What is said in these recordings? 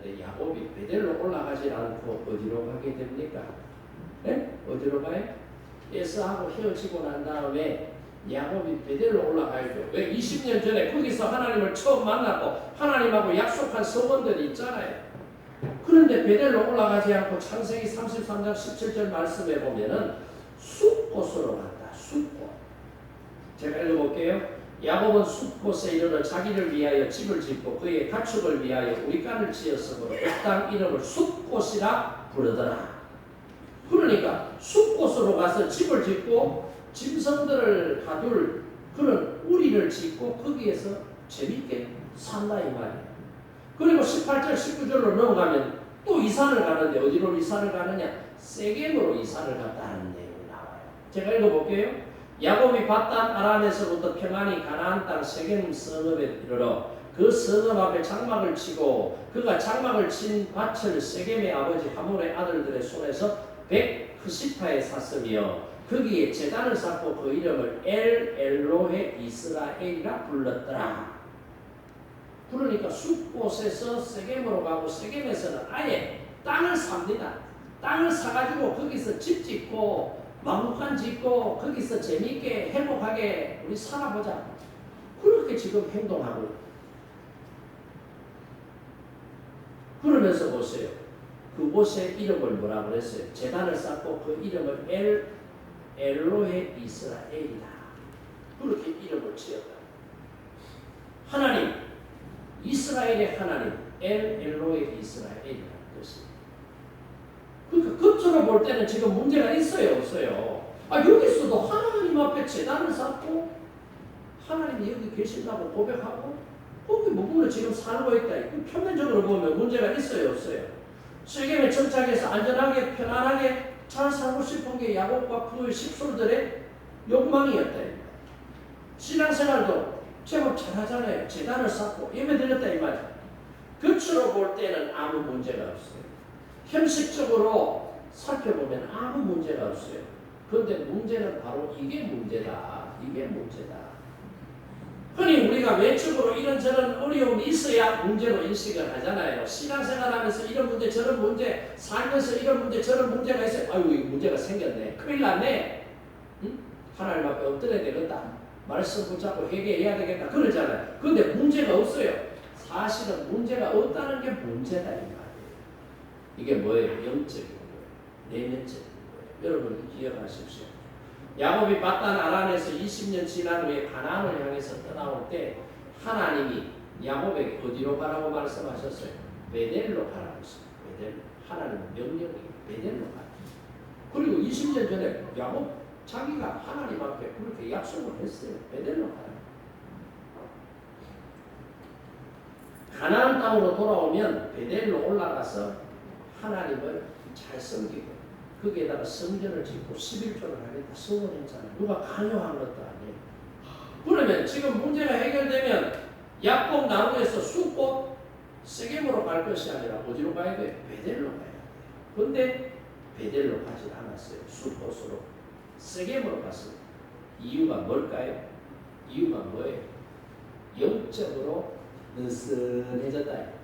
있는데 야곱이 베델로 올라가지 않고 어디로 가게 됩니까? 네? 어디로 가요? 에서하고 헤어지고 난 다음에 야곱이 베델로 올라가야죠. 왜? 20년 전에 거기서 하나님을 처음 만나고 하나님하고 약속한 서원들이 있잖아요. 그런데 베델로 올라가지 않고 창세기 33장 17절 말씀에 보면은 숲곳으로 간다. 숲곳. 제가 읽어볼게요. 야곱은 숲곳에 이르러 자기를 위하여 집을 짓고 그의 가축을 위하여 우리간을 지었으므로 그 땅 이름을 숲곳이라 부르더라. 그러니까 숲곳으로 가서 집을 짓고 짐승들을 가둘 그런 우리를 짓고 거기에서 재밌게 산다 이 말이에요. 그리고 18절 19절로 넘어가면 또 이산을 가는데 어디로 이산을 가느냐? 세겜으로 이산을 갔다는 내용이 나와요. 제가 읽어볼게요. 야곱이 밧단 아람에서부터 평안히 가나안 땅 세겜 성읍에 이르러 그 성읍 앞에 장막을 치고 그가 장막을 친 밭을 세겜의 아버지 하몰의 아들들의 손에서 100크시타에 샀으며 거기에 제단을 쌓고 그 이름을 엘로헤 이스라엘이라 불렀더라. 그러니까 숲곳에서 세겜으로 가고 세겜에서는 아예 땅을 삽니다. 땅을 사가지고 거기서 집 짓고 마구간 짓고 거기서 재미있게 행복하게 우리 살아보자. 그렇게 지금 행동하고 그러면서 보세요. 그곳의 이름을 뭐라고 그랬어요? 제단을 쌓고 그 이름을 엘로헤 이스라엘이다. 그렇게 이름을 지었다. 하나님, 이스라엘의 하나님, 엘로헤 이스라엘이라는 뜻입니다. 그러니까 겉으로 볼 때는 지금 문제가 있어요, 없어요? 여기서도 하나님 앞에 제단을 쌓고 하나님이 여기 계신다고 고백하고 거기 부분을 지금 살고 있다. 표면적으로 보면 문제가 있어요, 없어요? 세겜의 정착에서 안전하게 편안하게 잘 살고 싶은 게 야곱과 그의 식솔들의 욕망이었다. 신앙생활도 제법 잘하잖아요. 제단을 쌓고 예배드렸다 이 말이에요. 겉으로 볼 때는 아무 문제가 없어요. 현실적으로 살펴보면 아무 문제가 없어요. 그런데 문제는 바로 이게 문제다. 이게 문제다. 흔히 우리가 외적으로 이런저런 어려움이 있어야 문제로 인식을 하잖아요. 신앙생활하면서 이런 문제 저런 문제 살면서 이런 문제 저런 문제가 있어요. 아이고 이 문제가 생겼네. 큰일 났네. 응? 하나님 앞에 엎드려야 되겠다. 말씀 붙잡고 회개해야 되겠다. 그러잖아요. 그런데 문제가 없어요. 사실은 문제가 없다는 게 문제다 이 말이에요. 이게 뭐예요? 영적인 거예요. 내면적인 거예요. 여러분 기억하십시오. 야곱이 밧단 아란에서 20년 지난 후에 가나안을 향해서 떠나올 때 하나님이 야곱에게 어디로 가라고 말씀하셨어요? 베델로 가라고 했어요. 베델로. 하나님 명령이 베델로 가라. 그리고 20년 전에 야곱 자기가 하나님 앞에 그렇게 약속을 했어요. 베델로 가라. 가나안 땅으로 돌아오면 베델로 올라가서 하나님을 잘 섬기고 거기에다가 성전을 짓고 11조를 하겠다 서원했잖아요. 누가 강요한 것도 아니에요. 그러면 지금 문제가 해결되면 야곱 나루에서 숲꽃 세겜으로 갈 것이 아니라 어디로 가야 돼요? 베델로 가야 돼요. 그런데 베델로 가지 않았어요. 숲꽃으로 세겜으로 갔습니다. 이유가 뭘까요? 이유가 뭐예요? 영적으로 느슨해졌다.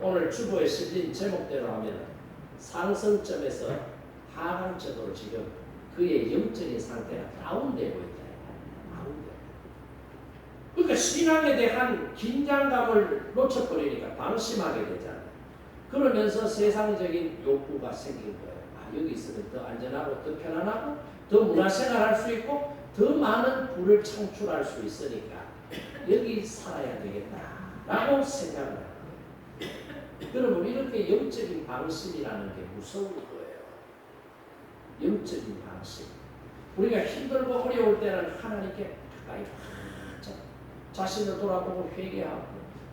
오늘 주보에 실린 제목대로 하면 상승점에서 하강적으로 지금 그의 영적인 상태가 다운되고 있다. 다운되고. 그러니까 신앙에 대한 긴장감을 놓쳐버리니까 방심하게 되잖아요. 그러면서 세상적인 욕구가 생긴 거예요. 여기 있으면 더 안전하고 더 편안하고 더 문화생활할 수 있고 더 많은 부를 창출할 수 있으니까 여기 살아야 되겠다라고 생각을 합니다. 여러분 이렇게 영적인 방심이라는 게 무서운 거예요. 영적인 방식. 우리가 힘들고 어려울 때는 하나님께 가까이 자신을 돌아보고 회개하고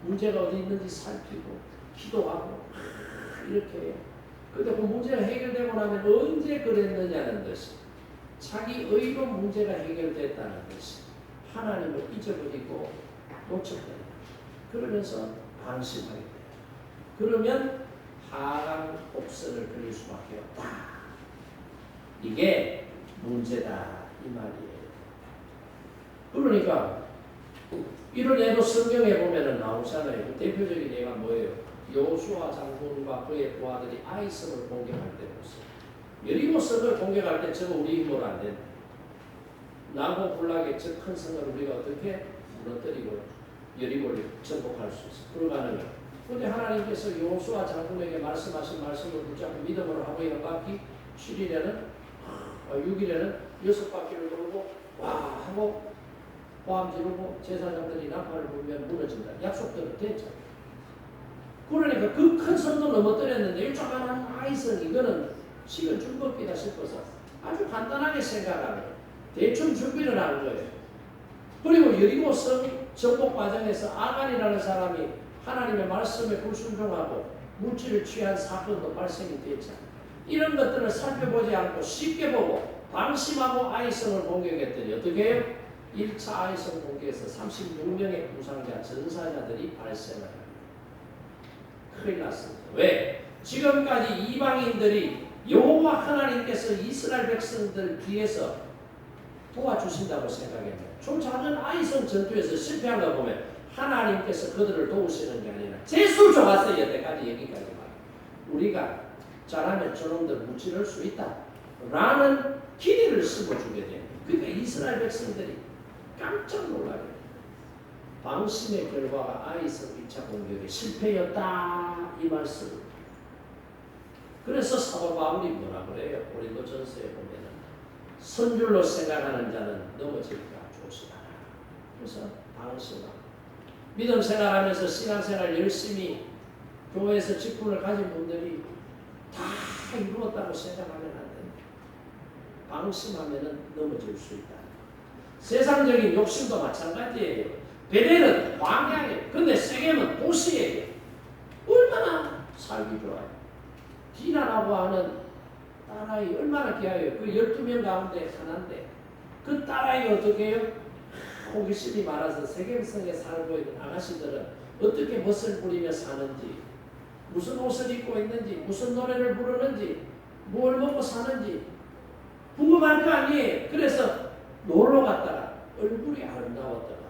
문제가 어디 있는지 살피고 기도하고 이렇게 해요. 그런데 그 문제가 해결되고 나면 언제 그랬느냐는 것이 자기 의로 문제가 해결됐다는 것이 하나님을 잊어버리고 놓쳐버려요. 그러면서 방심하게 돼요. 그러면 하강 곡선을 그릴 수밖에 없다. 이게 문제다 이 말이에요. 그러니까 이런 예도 성경에 보면은 나오잖아요. 대표적인 예가 뭐예요? 여호수아 장군과 그의 부하들이 아이성을 공격할 때로서 여리고 성을 공격할 때 저거 우리 힘으로 안 된다. 나고불락의 저 큰 성을 우리가 어떻게 무너뜨리고 여리고를 정복할 수 있어. 불가능해. 그런데 하나님께서 여호수아 장군에게 말씀하신 말씀을 붙잡고 믿음으로 하고 영광기 7일에는 6일에는 6바퀴를 돌고 와 하고 고함 지르고 제사장들이 나팔을 불면 무너진다. 약속대로 됐죠. 그러니까 그 큰 성도 넘어뜨렸는데 이 조그마한 아이성 이거는 식은 줄먹기다 싶어서 아주 간단하게 생각하는 대충 준비를 한 거예요. 그리고 여리고 성 정복 과정에서 아간이라는 사람이 하나님의 말씀에 불순종하고 물질을 취한 사건도 발생이 됐잖아요. 이런 것들을 살펴보지 않고 쉽게 보고 방심하고 아이성을 공격했더니 어떻게 해요? 1차 아이성 공격에서 36명의 부상자, 전사자들이 발생을 합니다. 큰일 났습니다. 왜? 지금까지 이방인들이 여호와 하나님께서 이스라엘 백성들 뒤에서 도와주신다고 생각했는데 좀 작은 아이성 전투에서 실패한 거 보면 하나님께서 그들을 도우시는 게 아니라 재수 좋았어요. 여태까지 여기까지 말. 우리가 잘하면 저놈들 무찌를 수 있다 라는 기대를 심어주게 돼요. 그러니까 이스라엘 백성들이 깜짝 놀라요. 방심의 결과가 아이성 2차 공격의 실패였다 이 말씀. 그래서 사도 바울이 뭐라 그래요? 고린도전서에 보면은 선줄로 생각하는 자는 넘어질까 조심하라. 그래서 방심하고 믿음 생활하면서 신앙생활 열심히 교회에서 직분을 가진 분들이 다 이루었다고 생각하면 안 된다. 방심하면은 넘어질 수 있다. 세상적인 욕심도 마찬가지예요. 베델은 광야예요. 근데 세겜은 도시예요. 얼마나 살기 좋아요. 디나라고 하는 딸아이 얼마나 귀해요. 그 12명 가운데 하나인데 그 딸아이가 어떻게 해요? 호기심이 많아서 세겜성에 살고 있는 아가씨들은 어떻게 멋을 부리며 사는지, 무슨 옷을 입고 있는지, 무슨 노래를 부르는지, 뭘 먹고 사는지 궁금할 거 아니에요. 그래서 놀러 갔다가 얼굴이 아름다웠다가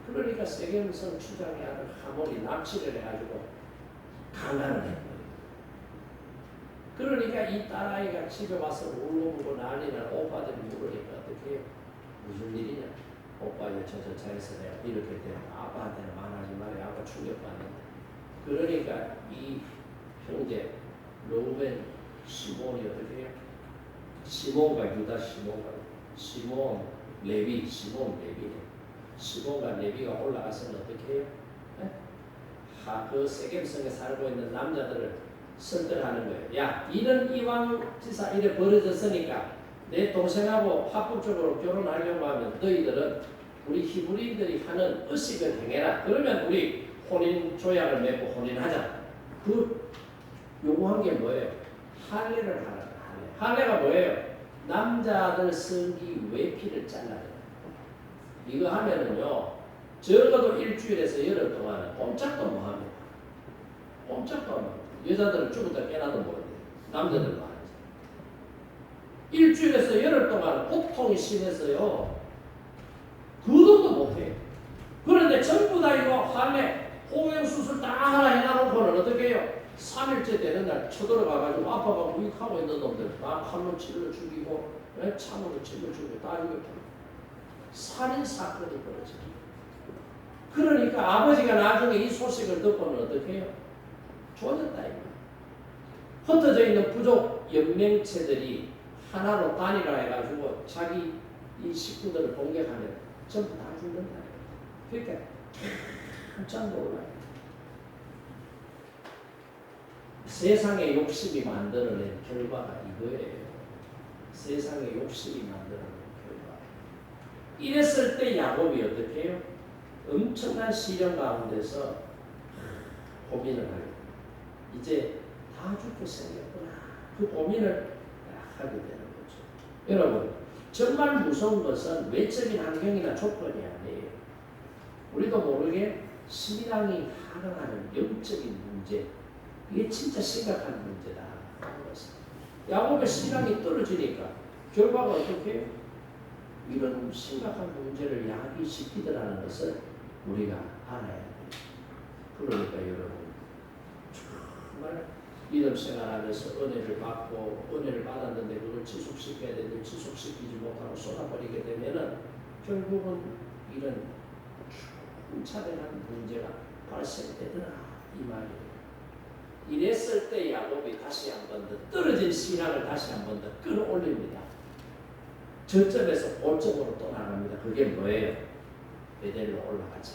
그러니까 세겜성 추장의 아들 하몰이 납치를 해가지고 강간을 했거든요. 그러니까 이 딸아이가 집에 와서 울고불고 난리나 오빠들이 물으니까 어떻게 해요? 무슨 일이냐? 오빠 여차저 차에서 내가 이렇게 되면 아빠한테는 말하지 말아요. 아빠 충격받는다. 그러니까 이 형제 르우벤 시몬이 어떻게 해요? 시몬과 유다 시몬 레위 시몬과 레위가 올라가서는 어떻게 해요? 그 세겜성에 살고 있는 남자들을 설득하는 거예요. 야, 이런 이왕 지사 이래 벌어졌으니까 내 동생하고 합법적으로 결혼하려고 하면 너희들은 우리 히브리인들이 하는 의식을 행해라. 그러면 우리 혼인 조약을 맺고 혼인하자. 그 요구한 게 뭐예요? 할례를 하라. 할례가 뭐예요? 남자들 성기 외피를 잘라야 돼요. 이거 하면은요 적어도 일주일에서 열흘 동안은 꼼짝도 못 합니다. 꼼짝도 못 합니다. 여자들은 죽었다 깨나도 모르는데 남자들은 안 하죠. 일주일에서 열흘 동안 고통이 심해서요 그것도 못해요. 그런데 전부 다 이거 할례 호명수술 다 하나 해놔놓고는 어떻게 해요? 3일째 되는 날 쳐들어가가지고 아빠가 무익하고 있는 놈들 다 칼로 찔러 죽이고 참으로 찔러 죽이고 다 죽였다. 살인사건이 벌어집니다. 그러니까 아버지가 나중에 이 소식을 듣고는 어떻게 해요? 좋아졌다 이거. 흩어져 있는 부족 연맹체들이 하나로 단일화해가지고 자기 이 식구들을 공격하면 전부 다 죽는다. 그러니까 깜짝 놀라요. 세상의 욕심이 만들어낸 결과가 이거예요. 세상의 욕심이 만들어낸 결과. 이랬을 때 야곱이 어떻게 해요? 엄청난 시련 가운데서 고민을 하게 돼요. 이제 다 죽고 생겼구나. 그 고민을 하게 되는 거죠. 여러분, 정말 무서운 것은 외적인 환경이나 조건이 아니에요. 우리도 모르게 신앙이 하강하는 영적인 문제, 이게 진짜 심각한 문제다 하는 것입니다. 야곱의 신앙이 떨어지니까 결과가 어떻게 해요? 이런 심각한 문제를 야기시키더라는 것을 우리가 알아야 돼요. 그러니까 여러분, 정말 믿음 생활하면서 은혜를 받고 은혜를 받았는데 그걸 지속시켜야 되는데 지속시키지 못하고 쏟아버리게 되면은 결국은 이런 차별한 문제가 발생되더라 이 말이에요. 이랬을 때 야곱이 다시 한 번 더 떨어진 신앙을 다시 한 번 더 끌어올립니다. 저점에서 고점으로 또 나갑니다. 그게 뭐예요? 베델로 올라가자.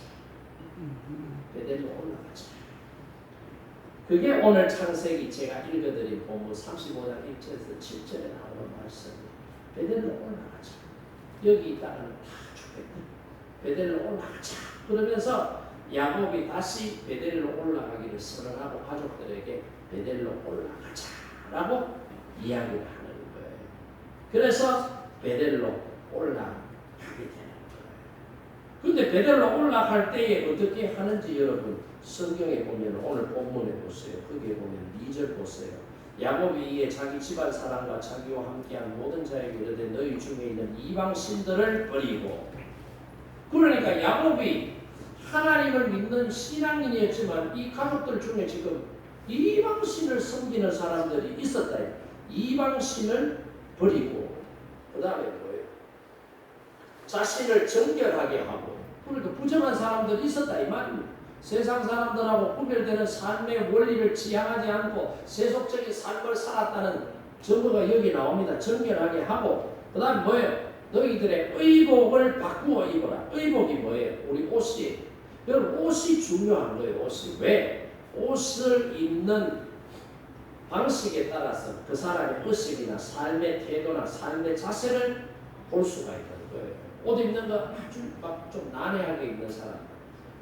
베델로 올라가자. 그게 오늘 창세기 제가 읽어드린 본문 35장 1절에서 7절에 나오는 말씀입니다. 베델로 올라가자. 여기 있다가는 다 죽겠다. 베델로 올라가자. 그러면서 야곱이 다시 베델로 올라가기를 선언하고 가족들에게 베델로 올라가자라고 이야기를 하는 거예요. 그래서 베델로 올라가게 되는 거예요. 근데 베델로 올라갈 때에 어떻게 하는지 여러분 성경에 보면 오늘 본문에 보세요. 거기에 보면 2절 보세요. 야곱이 이에 자기 집안 사람과 자기와 함께한 모든 자에게 이르되 너희 중에 있는 이방 신들을 버리고 그러니까 야곱이 하나님을 믿는 신앙인이었지만 이 가족들 중에 지금 이방신을 섬기는 사람들이 있었다. 이방신을 버리고 그 다음에 뭐예요? 자신을 정결하게 하고 그러니까 부정한 사람들이 있었다 이 말입니다. 세상 사람들하고 구별되는 삶의 원리를 지향하지 않고 세속적인 삶을 살았다는 증거가 여기 나옵니다. 정결하게 하고 그 다음에 뭐예요? 너희들의 의복을 바꾸어 입어라. 의복이 뭐예요? 우리 옷이 여러분 옷이 중요한 거예요. 옷이 왜? 옷을 입는 방식에 따라서 그 사람의 의식이나 삶의 태도나 삶의 자세를 볼 수가 있는 거예요. 옷 입는 거 아주 막 좀 난해하게 입는 사람,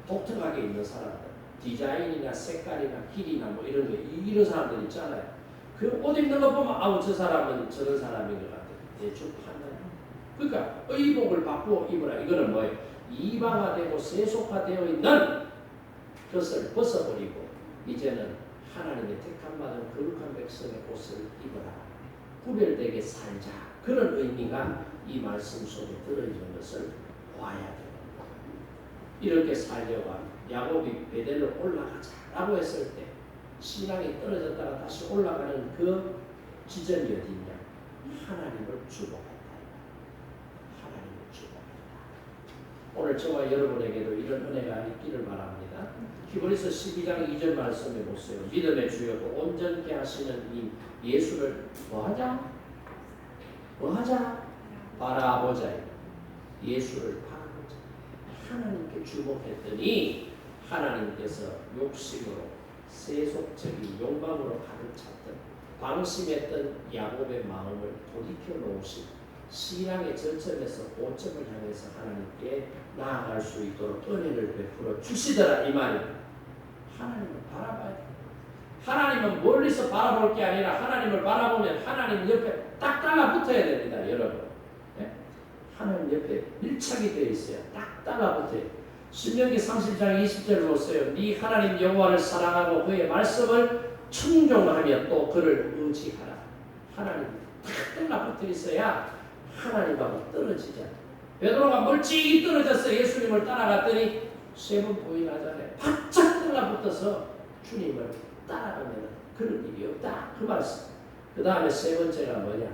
독특하게 입는 사람들, 디자인이나 색깔이나 길이나 뭐 이런 거 이런 사람들 있잖아요. 그 옷 입는 거 보면 아우 저 사람은 저런 사람인 것 같아요. 대충 판단. 그러니까 의복을 바꾸어 입으라. 이거는 뭐예요? 이방화되고 세속화되어 있는 것을 벗어버리고 이제는 하나님의 택함받은 거룩한 백성의 옷을 입어라. 구별되게 살자. 그런 의미가 이 말씀 속에 들어있는 것을 봐야 되는 거예요. 이렇게 살려고 야곱이 베델로 올라가자라고 했을 때 신앙이 떨어졌다가 다시 올라가는 그 지점이 어디냐? 하나님을 주목했다. 하나님을 주목했다. 오늘 저와 여러분에게도 이런 은혜가 있기를 바랍니다. 히브리서 12장 2절 말씀해 보세요. 믿음의 주였고 온전케 하시는 이 예수를 뭐하자? 뭐하자? 바라보자. 예수를 바라보자. 하나님께 주목했더니 하나님께서 욕심으로 세속적인 욕망으로 가득 찼던 방심했던 야곱의 마음을 돌이켜 놓으시고 신앙의 저점에서 고점을 향해서 하나님께 나아갈 수 있도록 은혜를 베풀어 주시더라 이 말입니다. 하나님을 바라봐야 돼요. 하나님은 멀리서 바라볼 게 아니라 하나님을 바라보면 하나님 옆에 딱 달라붙어야 됩니다. 여러분. 네? 하나님 옆에 밀착이 되어 있어요. 딱 달라붙어요. 신명기 30장 20절 보세요. 네 하나님 여호와를 사랑하고 그의 말씀을 청종하며 또 그를 의지하라. 하나님 딱 달라붙어 있어야 하나님하고 떨어지지 않아요. 베드로가 멀찍이 떨어져서 예수님을 따라갔더니 세 번 부인하잖아요. 바짝 달라붙어서 주님을 따라가면 그런 일이 없다. 그 말씀. 그 다음에 세 번째가 뭐냐?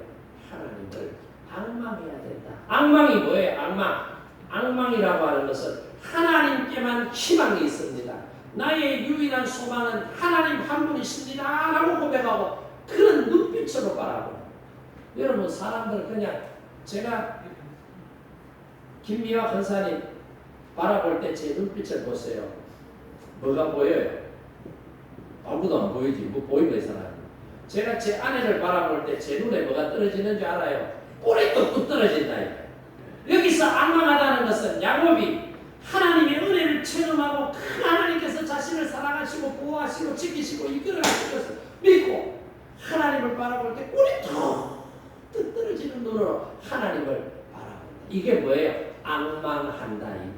하나님을 앙망해야 된다. 앙망이 뭐예요? 앙망. 앙망이라고 하는 것은 하나님께만 희망이 있습니다. 나의 유일한 소망은 하나님 한 분이십니다. 라고 고백하고 그런 눈빛으로 바라보는. 여러분 사람들 그냥 제가 김미화 권사님 바라볼 때 제 눈빛을 보세요. 뭐가 보여요? 아무도 안 보이지. 뭐 보이면 이 사람. 제가 제 아내를 바라볼 때 제 눈에 뭐가 떨어지는 줄 알아요? 뿔이 뚝뚝 떨어진다. 여기서 앙망하다는 것은 야곱이 하나님의 은혜를 체험하고 그 하나님께서 자신을 사랑하시고 보호하시고 지키시고 이끌어가실 것을 믿고 하나님을 바라볼 때 뿔이 뚝뚝 떨어지는 눈으로 하나님을 바라본다. 이게 뭐예요? 앙망한다 이 말이에요.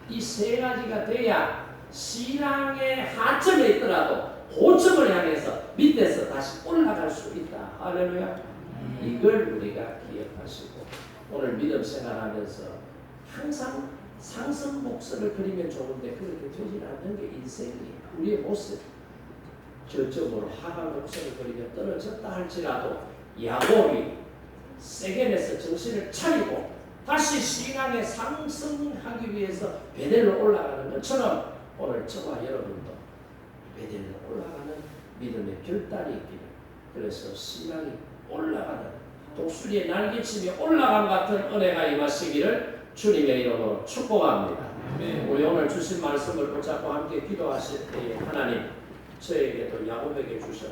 이 세 가지가 돼야 신앙의 하점에 있더라도 고점을 향해서 밑에서 다시 올라갈 수 있다. 할렐루야. 이걸 우리가 기억하시고 오늘 믿음 생활하면서 항상 상승 목선을 그리면 좋은데 그렇게 되지 않는 게 인생이에요. 우리의 모습. 저점으로 하강 곡선을 그리며 떨어졌다 할지라도 야곱이 세게 내서 정신을 차리고 다시 신앙에 상승하기 위해서 베델로 올라가는 것처럼 오늘 저와 여러분도 베델로 올라가는 믿음의 결단이 있기를, 그래서 신앙이 올라가는 독수리의 날개침이 올라간 같은 은혜가 임하시기를 주님의 이름으로 축복합니다. 우리 오늘 주신 말씀을 붙잡고 함께 기도하실 때에 하나님 저에게도 야곱에게 주셔